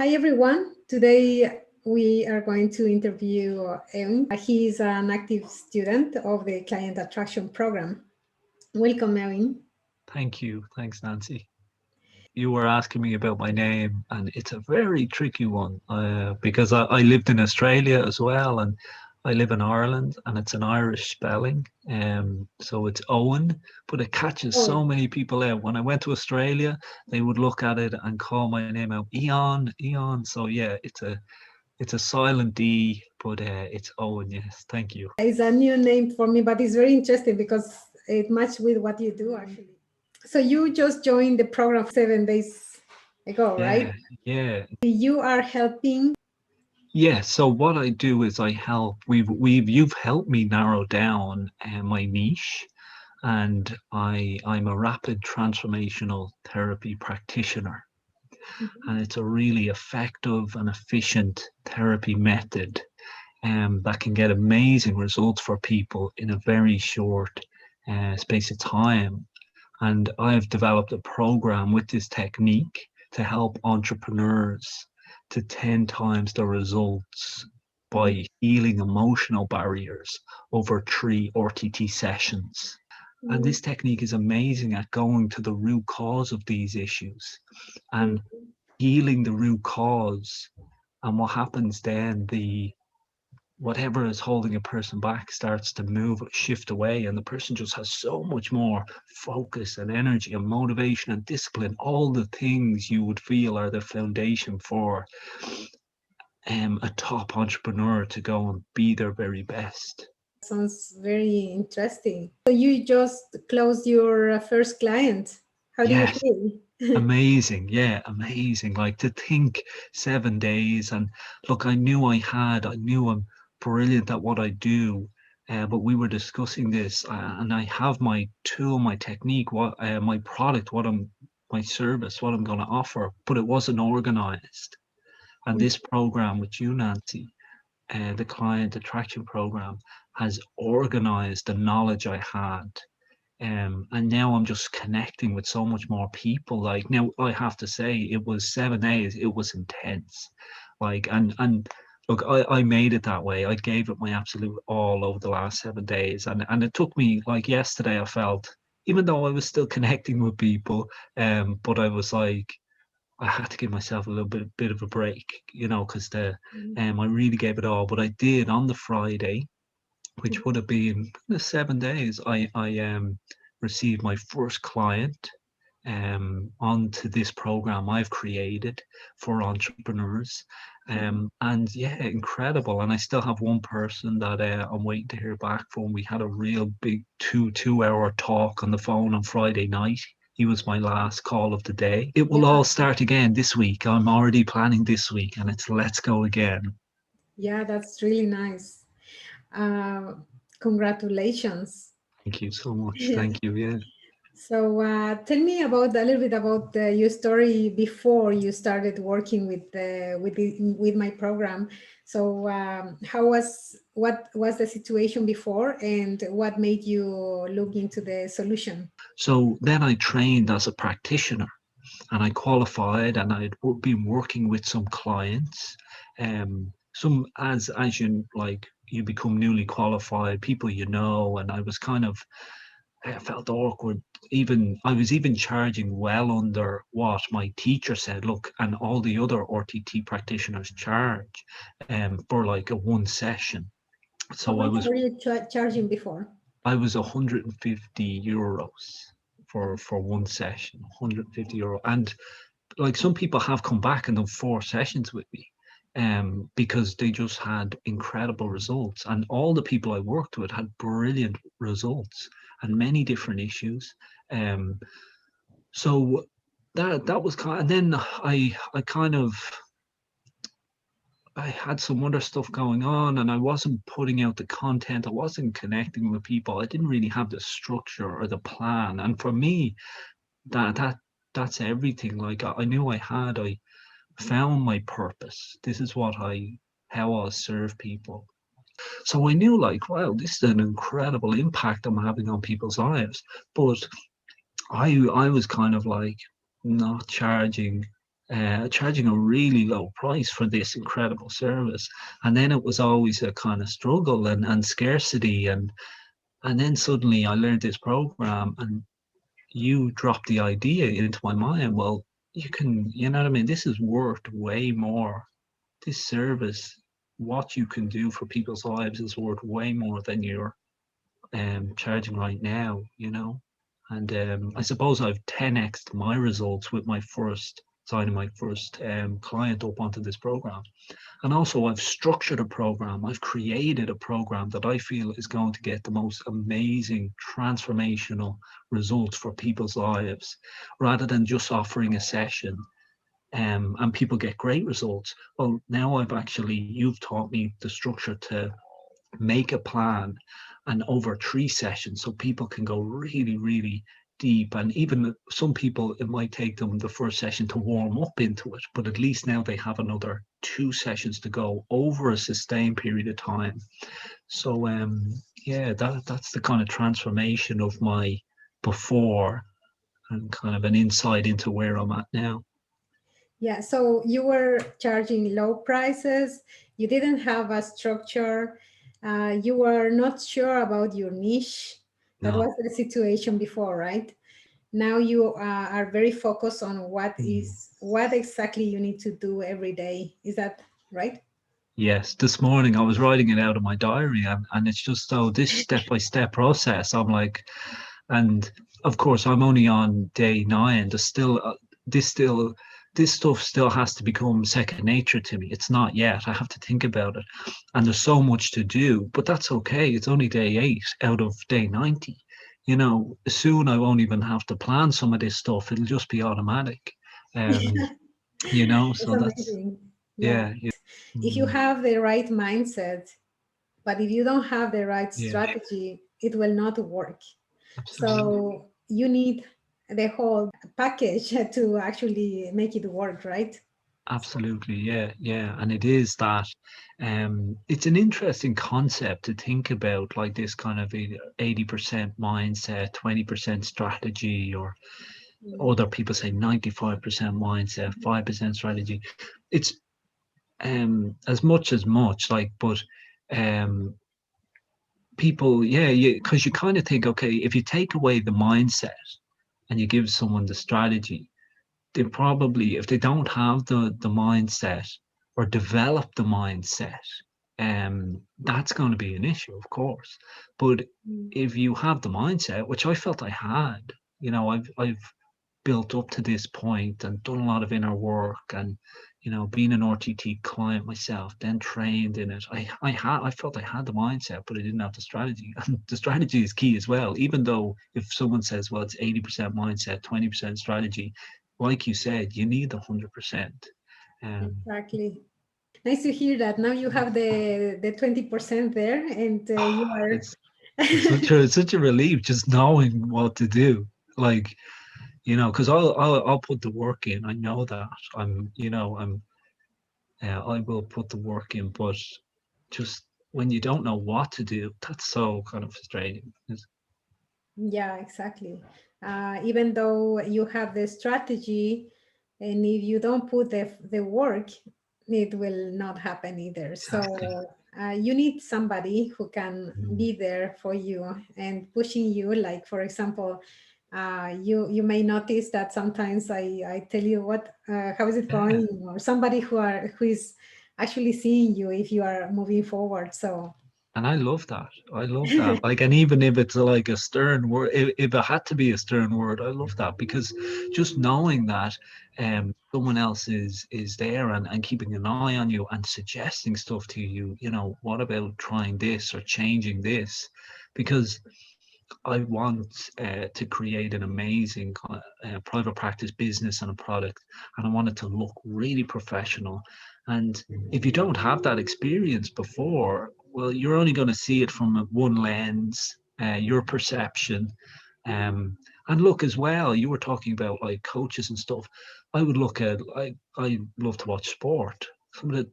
Hi everyone. Today we are going to interview Eoin. He is an active student of the Client Attraction Program. Welcome, Eoin. Thank you. Thanks, Nancy. You were asking me about my name, and it's a very tricky one because I lived in Australia as well, and I live in Ireland, and it's an Irish spelling. So it's Owen, but it catches so Owen. many people out. When I went to Australia, they would look at it and call my name out, Eon. So yeah, it's a silent D, but it's Owen. Yes, thank you. It's a new name for me, but it's very interesting because it matches with what you do actually. So you just joined the program 7 days ago, right? Yeah, yeah. You are helping. Yeah, so what I do is I help. You've helped me narrow down my niche, and I'm a rapid transformational therapy practitioner, and it's a really effective and efficient therapy method, that can get amazing results for people in a very short space of time. And I've developed a program with this technique to help entrepreneurs to 10 times the results by healing emotional barriers over 3 RTT sessions. And this technique is amazing at going to the root cause of these issues and healing the root cause. And what happens then, the whatever is holding a person back starts to move, shift away, and the person just has so much more focus and energy and motivation and discipline, all the things you would feel are the foundation for a top entrepreneur to go and be their very best. Sounds very interesting. So you just closed your first client. How do you Yes, feel? amazing. Yeah, amazing. Like, to think 7 days, and look, I knew I'm brilliant at what I do. But we were discussing this, and I have my tool, my technique, my product, my service, what I'm going to offer, but it wasn't organized. And this program with you, Nancy, the client attraction program, has organized the knowledge I had. And now I'm just connecting with so much more people. Like, now I have to say, it was 7 days, it was intense. Like, and look, I made it that way. I gave it my absolute all over the last 7 days. And it took me, like, yesterday I felt, even though I was still connecting with people, but I was like, I had to give myself a little bit of a break, because I really gave it all. But I did on the Friday, which would have been 7 days. I received my first client onto this program I've created for entrepreneurs. And yeah, incredible. And I still have one person that I'm waiting to hear back from. We had a real big two-hour talk on the phone on Friday night. He was my last call of the day. It will all start again this week. I'm already planning this week, and it's let's go again. Yeah, that's really nice. Uh, Congratulations. Thank you so much. Yeah. Thank you. Yeah. So tell me about a little bit about your story before you started working with my program. So what was the situation before, and what made you look into the solution? So then I trained as a practitioner, and I qualified, and I'd been working with some clients. Some, as you, like, you become newly qualified, people and I was kind of, I felt awkward. Even I was even charging well under what my teacher said. Look, and all the other RTT practitioners charge for like a one session. How So I much was were you charging before? I was 150 euros for one session, 150 euro. And like, some people have come back and done 4 sessions with me, because they just had incredible results. And all the people I worked with had brilliant results and many different issues. So that was kind. And then I kind of, I had some other stuff going on, and I wasn't putting out the content. I wasn't connecting with people. I didn't really have the structure or the plan. And for me, that's everything. Like, I knew I found my purpose. This is how I serve people. So I knew, like, wow, this is an incredible impact I'm having on people's lives. But I was kind of like not charging charging a really low price for this incredible service. And then it was always a kind of struggle and scarcity. And then suddenly I learned this program, and you dropped the idea into my mind. Well, you can, you know what I mean? This is worth way more. This service, what you can do for people's lives, is worth way more than you're charging right now, you know. And I suppose I've 10x my results with my first signing my first client up onto this program. And also, I've structured a program, I've created a program that I feel is going to get the most amazing transformational results for people's lives, rather than just offering a session and people get great results. Well, now you've taught me the structure to make a plan and over 3 sessions, so people can go really, really deep. And even some people, it might take them the first session to warm up into it, but at least now they have another 2 sessions to go over a sustained period of time. So yeah, that's the kind of transformation of my before and kind of an insight into where I'm at now. Yeah, so you were charging low prices, you didn't have a structure, you were not sure about your niche. That No. was the situation before, right? Now you are very focused on what exactly you need to do every day. Is that right? Yes, this morning I was writing it out in my diary, and it's just so this step-by-step process. I'm like, and of course I'm only on day 9. There's still this stuff still has to become second nature to me. It's not yet. I have to think about it, and there's so much to do, but that's okay. It's only day 8 out of day 90. You know, soon I won't even have to plan some of this stuff. It'll just be automatic. You know, It's so that's amazing. Yeah. yeah, yeah. If you Mm, have the right mindset, but if you don't have the right yeah, strategy, it will not work. absolutely. So you need the whole package to actually make it work, right? Absolutely, yeah, yeah. And it is that it's an interesting concept to think about, like this kind of 80% mindset, 20% strategy, or Mm. other people say 95% mindset, 5% strategy. It's as much like, but um people, yeah, because you kind of think, okay, if you take away the mindset and you give someone the strategy, they probably, if they don't have the mindset or develop the mindset, that's going to be an issue, of course. But Mm. if you have the mindset, which I felt I had, you know, I've built up to this point and done a lot of inner work, and you know, being an RTT client myself, then trained in it. I felt I had the mindset, but I didn't have the strategy. And the strategy is key as well. Even though if someone says, well, it's 80% mindset, 20% strategy, like you said, you need 100%. Um, Exactly. Nice to hear that. Now you have the 20% there, and you are. it's it's such a relief just knowing what to do. Like, you know, because I'll put the work in. I know that I will put the work in, but just when you don't know what to do, that's so kind of frustrating. Yeah, exactly. Even though you have the strategy, and if you don't put the work, it will not happen either. Exactly. So you need somebody who can Mm. be there for you and pushing you. Like, for example, you may notice that sometimes I tell you how is it Yeah. going, or somebody who is actually seeing you if you are moving forward. So And I love that. I love that. Like, and even if it's like a stern word, if it had to be a stern word, I love that, because just knowing that someone else is there and keeping an eye on you and suggesting stuff to you, you know, what about trying this or changing this? Because I want to create an amazing private practice business and a product, and I want it to look really professional. And if you don't have that experience before, well, you're only going to see it from one lens, your perception. And look as well, you were talking about like coaches and stuff. I would look at, I love to watch sport. Some of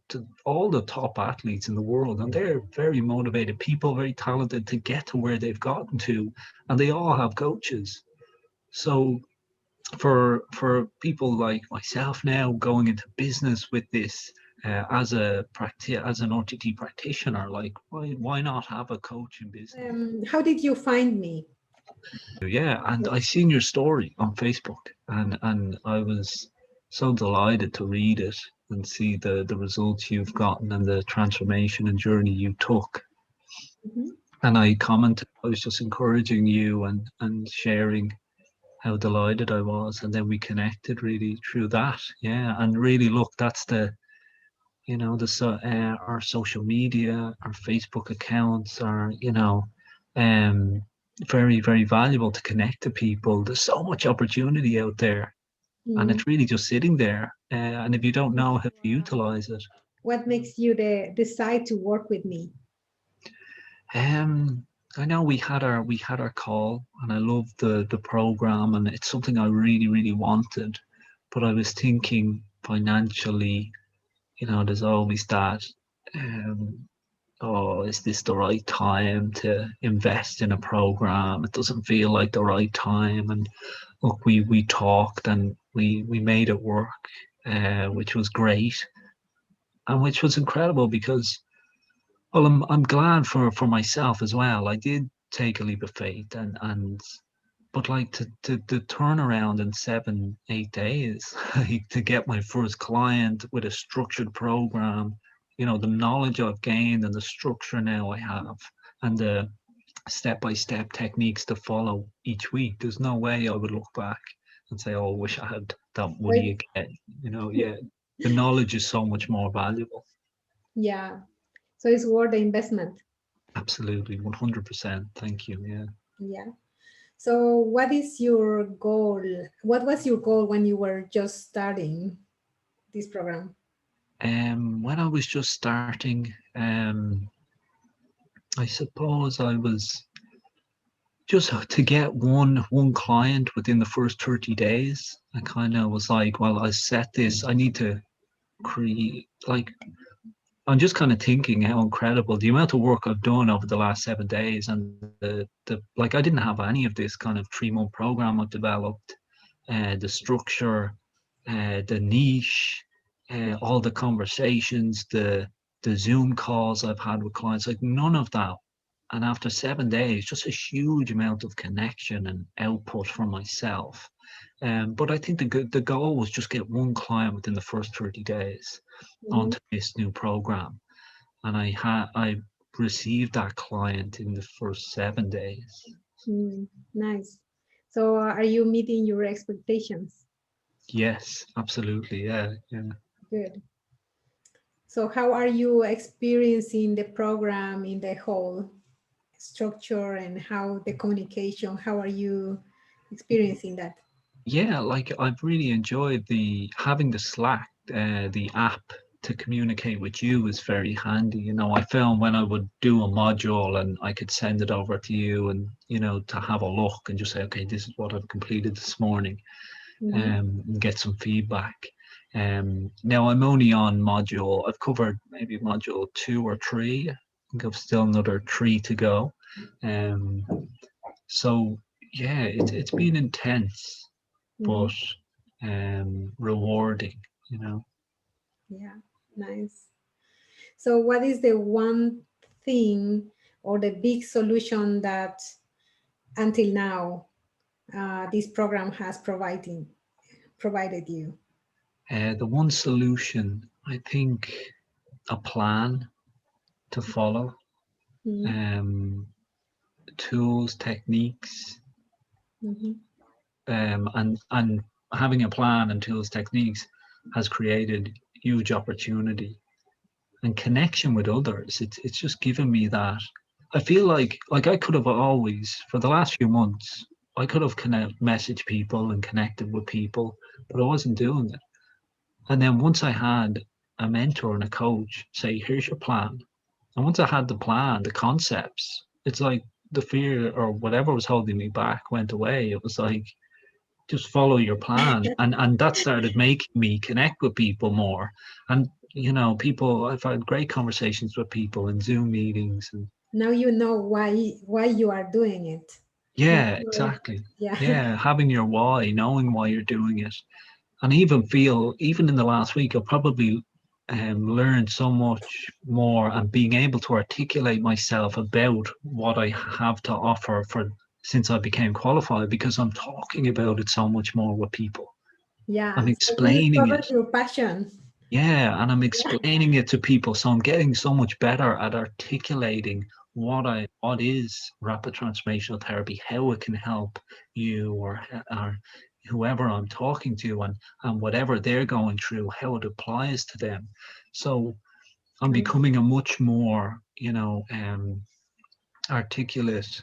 all the top athletes in the world, and they're very motivated people, very talented to get to where they've gotten to, and they all have coaches. So for people like myself now going into business with this as an OTT practitioner, like why not have a coaching business? How did you find me? Yeah, and I seen your story on Facebook, and I was so delighted to read it and see the results you've gotten and the transformation and journey you took. Mhm. And I commented, I was just encouraging you and sharing how delighted I was, and then we connected really through that. Yeah, and really, look, that's our social media, our Facebook accounts are um very very valuable to connect to people. There's so much opportunity out there, and Mm. it's really just sitting there. And if you don't know how to Uh, utilize it, what makes you decide to work with me? um, I know we had our call, and I love the program, and it's something I really really wanted, but I was thinking financially. There's always that. Um, oh, is this the right time to invest in a program? It doesn't feel like the right time. And look, we talked and we made it work, which was great and which was incredible because, well, I'm glad for myself as well. I did take a leap of faith and but like to turn around in 7 8 days, like to get my first client with a structured program, the knowledge I've gained and the structure now I have, and the step-by-step techniques to follow each week, there's no way I would look back and say, oh, I wish I had that money Wait, again. Yeah, the knowledge is so much more valuable. yeah. So it's worth the investment. Absolutely, 100%. Thank you. Yeah. Yeah. So what is your goal? What was your goal when you were just starting this program? When I was just starting, I suppose I was just to get one client within the first 30 days. I kind of was like, well, I set this, I need to create, like, I'm just kind of thinking how incredible the amount of work I've done over the last 7 days, and the like, I didn't have any of this kind of 3 month program I've developed, the structure, the niche, all the conversations, the Zoom calls I've had with clients, like none of that. And after 7 days, just a huge amount of connection and output for myself. But I think the goal was just get one client within the first 30 days Mhm. onto this new program, and I received that client in the first 7 days. Nice. So are you meeting your expectations? Yes, absolutely. Yeah, yeah. Good. So how are you experiencing the program in the whole structure and how the communication, how are you experiencing that? Yeah, like I've really enjoyed the having the Slack, the app to communicate with you is very handy. I found when I would do a module and I could send it over to you and, to have a look and just say, okay, this is what I've completed this morning, Mhm. and get some feedback. Now I'm only on I've covered maybe module 2 or 3. I think I've still another 3 to go. Um, so yeah, it's been intense, but Mhm. rewarding, Yeah, nice. So what is the one thing or the big solution that until now this program has provided you? The one solution, I think, a plan to follow, Mhm. um, tools, techniques, Mhm. and having a plan and tools, techniques has created huge opportunity and connection with others. It's just given me that. I feel like I could have always, for the last few months, I could have messaged people and connected with people, but I wasn't doing it. And then once I had a mentor and a coach say, here's your plan. And once I had the plan, the concepts, it's like the fear or whatever was holding me back went away. It was like, just follow your plan. And that started making me connect with people more. And, people, I've had great conversations with people in Zoom meetings. And Now you know why you are doing it. Yeah, before. exactly. Yeah. Yeah, having your why, knowing why you're doing it, and even in the last week, I've probably learned so much more and being able to articulate myself about what I have to offer for since I became qualified because I'm talking about it so much more with people. I'm Yeah. So you explaining discovered it. your passion. Yeah, and I'm Yeah. explaining it to people, so I'm getting so much better at articulating what is rapid transformational therapy, how it can help you or whoever I'm talking to, and whatever they're going through, how it applies to them. So I'm Okay. becoming a much more, articulate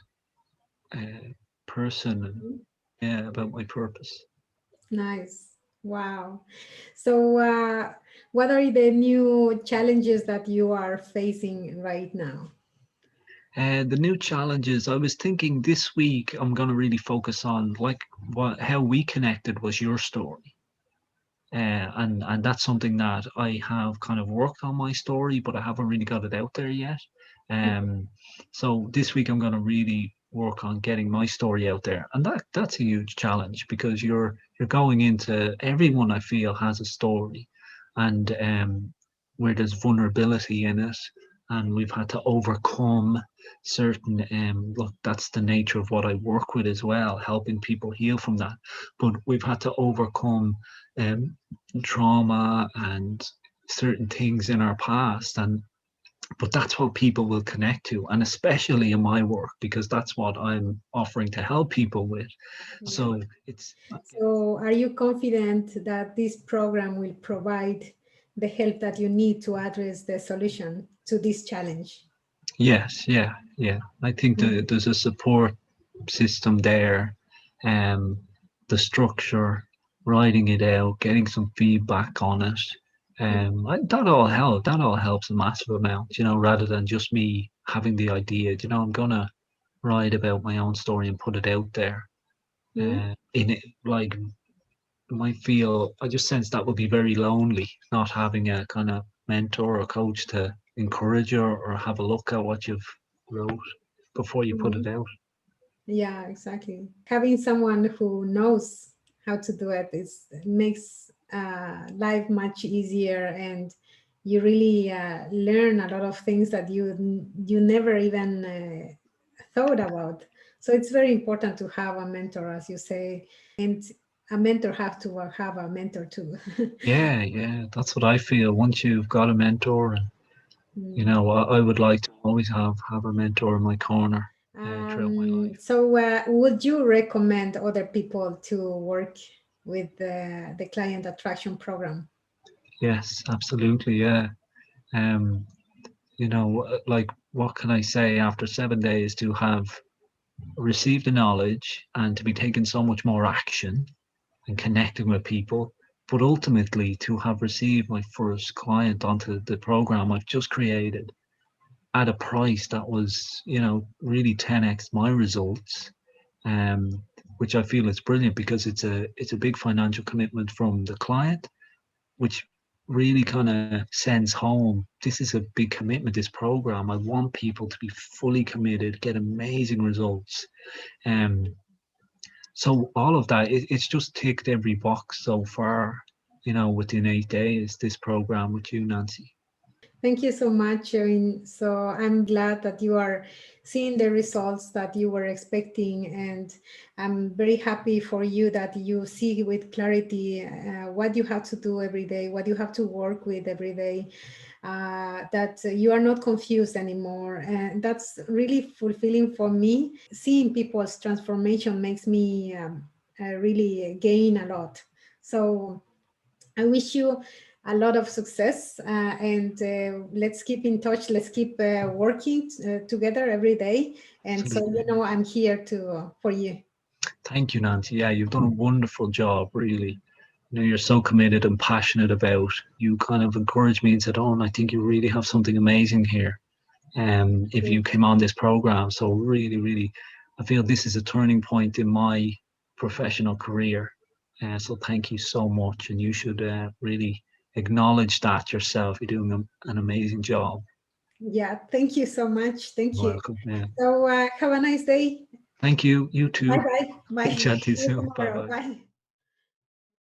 uh, person, and yeah, about my purpose. Nice. Wow. So, what are the new challenges that you are facing right now? The new challenges, I was thinking this week I'm going to really focus on like how we connected was your story. And that's something that I have kind of worked on my story, but I haven't really got it out there yet. Um, so this week I'm going to really work on getting my story out there, and that's a huge challenge because you're going into everyone I feel has a story, and where there's vulnerability in it, and we've had to overcome certain look, that's the nature of what I work with as well, helping people heal from that. But we've had to overcome um, trauma and certain things in our past, and but that's what people will connect to, and especially in my work because that's what I'm offering to help people with. Yeah. So it's So, are you confident that this program will provide the help that you need to address the solution to this challenge? yes, yeah, yeah, I think Mm. there's a support system there, um the structure, writing it out, getting some feedback on it. That all helps a massive amount, rather than just me having the idea. I'm gonna write about my own story and put it out there. Mm. In it, like, I might feel, I just sense that would be very lonely, not having a kind of mentor or coach to encourage you or have a look at what you've wrote before you put it Mm. out. Yeah, exactly. Having someone who knows how to do it is makes life much easier, and you really learn a lot of things that you never even thought about. So it's very important to have a mentor, as you say, and a mentor have to have a mentor too. Yeah, yeah, that's what I feel. Once you've got a mentor, and Mm. I would like to always have a mentor in my corner throughout my life. So, would you recommend other people to work with the client attraction program? Yes, absolutely. Yeah. Um, like, what can I say after 7 days to have received the knowledge and to be taking so much more action and connecting with people, but ultimately to have received my first client onto the program I've just created at a price that was, really 10x my results, um, which I feel is brilliant because it's a big financial commitment from the client, which really kind of sends home this is a big commitment, this program. I want people to be fully committed, get amazing results. Um, so all of that, it's just ticked every box so far, within 8 days, this program with you, Nancy. Thank you so much, Erin. So I'm glad that you are seeing the results that you were expecting, and I'm very happy for you that you see with clarity what you have to do every day, what you have to work with every day, that you are not confused anymore. And that's really fulfilling for me. Seeing people's transformation makes me really gain a lot. So I wish you a lot of success, and let's keep in touch. Let's keep working together every day. And so, Absolutely. I'm here to for you. Thank you, Nancy. Yeah, you've done a wonderful job, really. You're so committed and passionate about. You kind of encouraged me and said, "Oh, and I think you really have something amazing here." If you came on this program, so really, really, I feel this is a turning point in my professional career. So thank you so much, and you should really acknowledge that yourself. You're doing an amazing job. Yeah, thank you so much. Thank you. Welcome. Yeah. So have a nice day. Thank you. You too. Bye bye. Bye. Chat to you See you soon. Bye tomorrow. bye. Bye.